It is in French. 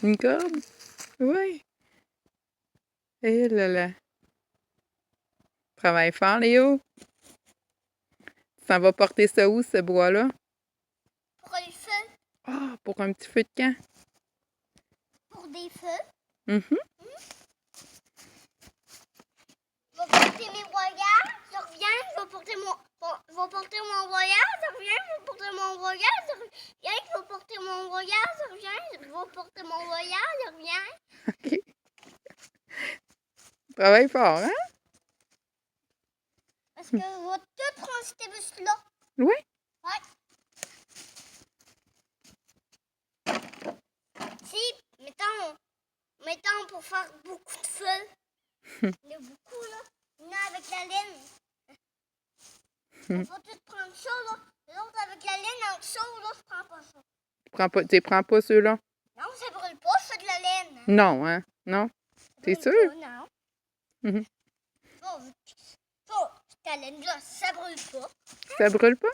Une corde? Oui. Eh là là. Travaille fort, Léo. Tu s'en vas porter ça où, ce bois-là? Pour le feu. Ah, pour un petit feu de camp. Pour des feux. Mhm. Je vais porter mes voyages, je reviens, je vais porter mon voyage, je reviens, je vais porter mon voyage, je reviens, je vais porter mon voyage, je reviens, je vais porter mon voyage, je reviens. OK. Travaille fort, hein? Parce que je vais tout prendre ces bus-là. Oui. Ouais. Si, mettons pour faire beaucoup de feu. Il y en a beaucoup, là. Il y en a avec la laine. On va tout prendre ça, là. L'autre avec la laine en dessous, là, je prends pas ça. Tu prends pas ceux-là? Non, ça brûle pas, c'est de la laine. Non, hein? Non? T'es sûr? Pas, non. Mhm. Ça, ta laine-là, ça brûle pas. Ça brûle pas?